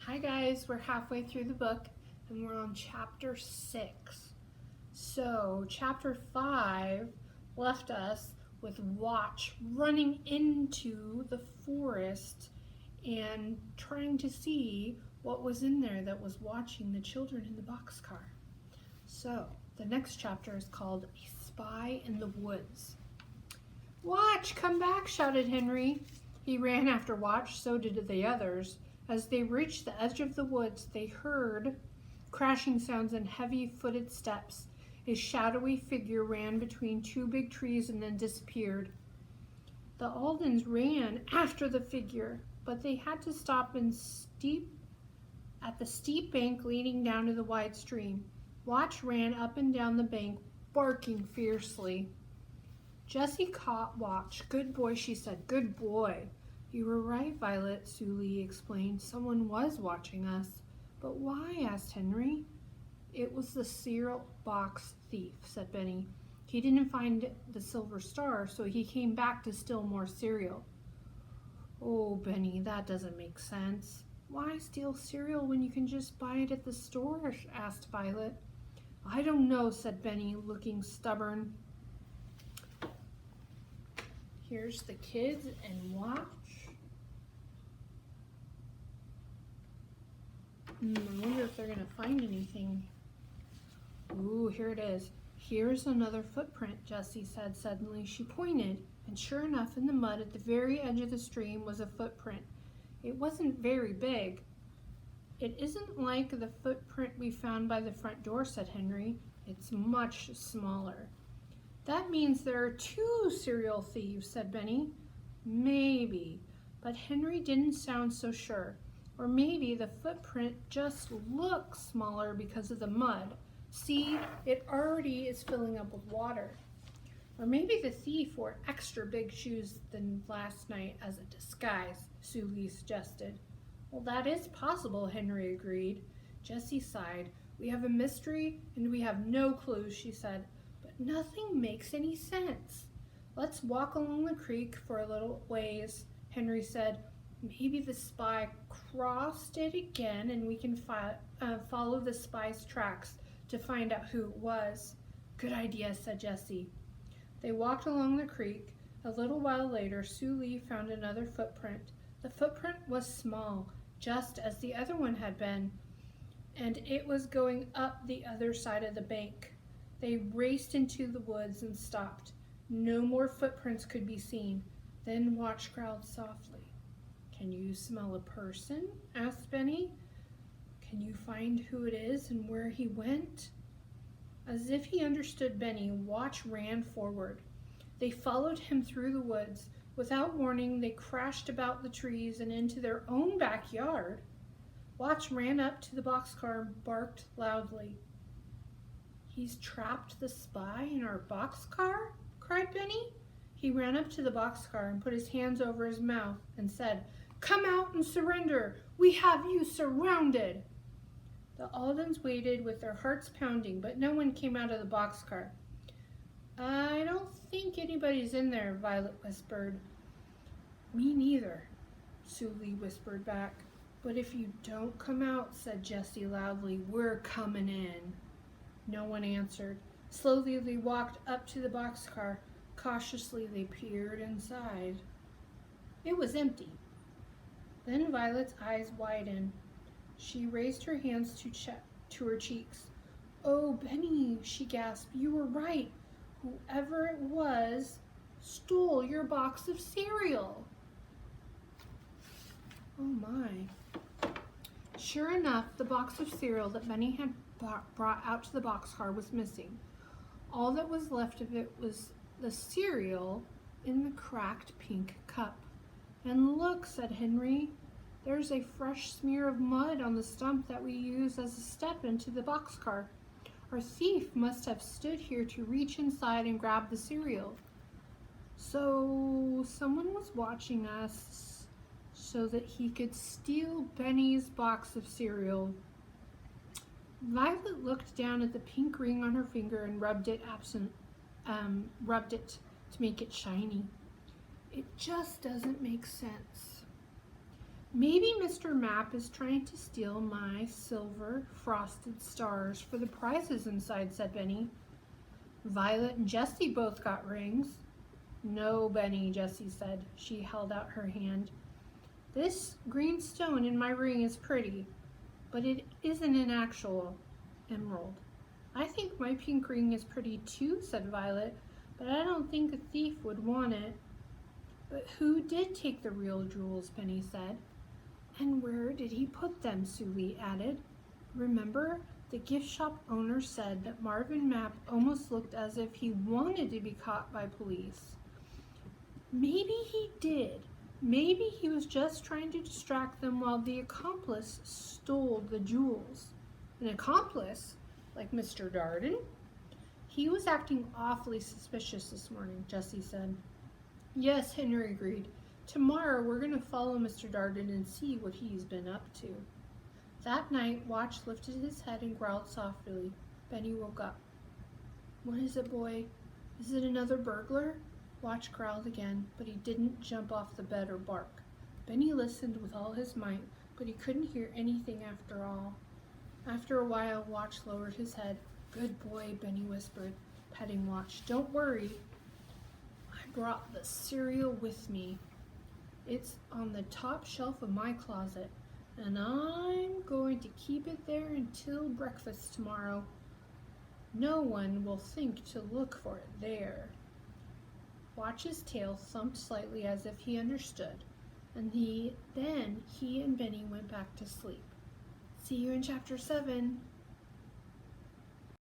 Hi guys, we're halfway through the book and we're on chapter 6. So chapter 5 left us with Watch running into the forest and trying to see what was in there that was watching the children in the boxcar. So the next chapter is called A Spy in the Woods. Watch, come back, shouted Henry. He ran after Watch, so did the others. As they reached the edge of the woods, they heard crashing sounds and heavy-footed steps. A shadowy figure ran between two big trees and then disappeared. The Aldens ran after the figure, but they had to stop at the steep bank leading down to the wide stream. Watch ran up and down the bank, barking fiercely. Jessie caught Watch. "Good boy," she said. "Good boy." "You were right, Violet," Sue Lee explained. "Someone was watching us." "But why?" asked Henry. "It was the cereal box thief," said Benny. "He didn't find the silver star, so he came back to steal more cereal." "Oh, Benny, that doesn't make sense." "Why steal cereal when you can just buy it at the store?" asked Violet. "I don't know," said Benny, looking stubborn. Here's the kids and Watch. I wonder if they're going to find anything. Ooh, here it is. "Here's another footprint," Jessie said suddenly. She pointed, and sure enough, in the mud at the very edge of the stream was a footprint. It wasn't very big. "It isn't like the footprint we found by the front door," said Henry. "It's much smaller." "That means there are two cereal thieves," said Benny. "Maybe," but Henry didn't sound so sure. "Or maybe the footprint just looks smaller because of the mud. See, it already is filling up with water. Or maybe the thief wore extra big shoes than last night as a disguise," Sue Lee suggested. "Well, that is possible," Henry agreed. Jessie sighed. "We have a mystery and we have no clues," she said. "But nothing makes any sense." "Let's walk along the creek for a little ways," Henry said. "Maybe the spy crossed it again and we can follow the spy's tracks to find out who it was." "Good idea," said Jessie. They walked along the creek. A little while later, Sue Lee found another footprint. The footprint was small, just as the other one had been, and it was going up the other side of the bank. They raced into the woods and stopped. No more footprints could be seen. Then Watch growled softly. "Can you smell a person?" asked Benny. "Can you find who it is and where he went?" As if he understood Benny, Watch ran forward. They followed him through the woods. Without warning, they crashed about the trees and into their own backyard. Watch ran up to the boxcar and barked loudly. "He's trapped the spy in our boxcar?" cried Benny. He ran up to the boxcar and put his hands over his mouth and said, "Come out and surrender! We have you surrounded!" The Aldens waited with their hearts pounding, but no one came out of the boxcar. "I don't think anybody's in there," Violet whispered. "Me neither," Sue Lee whispered back. "But if you don't come out," said Jessie loudly, "we're coming in." No one answered. Slowly they walked up to the boxcar. Cautiously they peered inside. It was empty. Then Violet's eyes widened. She raised her hands to her cheeks. "Oh, Benny," she gasped, "you were right. Whoever it was stole your box of cereal." Oh my. Sure enough, the box of cereal that Benny had brought out to the boxcar was missing. All that was left of it was the cereal in the cracked pink cup. "And look," said Henry, "there's a fresh smear of mud on the stump that we use as a step into the boxcar. Our thief must have stood here to reach inside and grab the cereal. So someone was watching us so that he could steal Benny's box of cereal." Violet looked down at the pink ring on her finger and rubbed it to make it shiny. "It just doesn't make sense." Maybe Mr. Mapp is trying to steal my silver frosted stars for the prizes inside, said Benny. Violet and Jessie both got rings. No, Benny, Jessie said. She held out her hand. This green stone in my ring is pretty, but it isn't an actual emerald. I think my pink ring is pretty too, said Violet, but I don't think a thief would want it. But who did take the real jewels, Benny said. And where did he put them, Sulie added. Remember, the gift shop owner said that Marvin Mapp almost looked as if he wanted to be caught by police. Maybe he did. Maybe he was just trying to distract them while the accomplice stole the jewels. An accomplice? Like Mr. Darden? He was acting awfully suspicious this morning, Jessie said. Yes, Henry agreed. Tomorrow we're going to follow Mr. Darden and see what he's been up to. That night, Watch lifted his head and growled softly. Benny woke up. What is it, boy? Is it another burglar? Watch growled again, but he didn't jump off the bed or bark. Benny listened with all his might, but he couldn't hear anything after all. After a while, Watch lowered his head. Good boy, Benny whispered, petting Watch. Don't worry. I brought the cereal with me. It's on the top shelf of my closet, and I'm going to keep it there until breakfast tomorrow. No one will think to look for it there. Watch's tail thumped slightly as if he understood, and then he and Benny went back to sleep. See you in Chapter 7.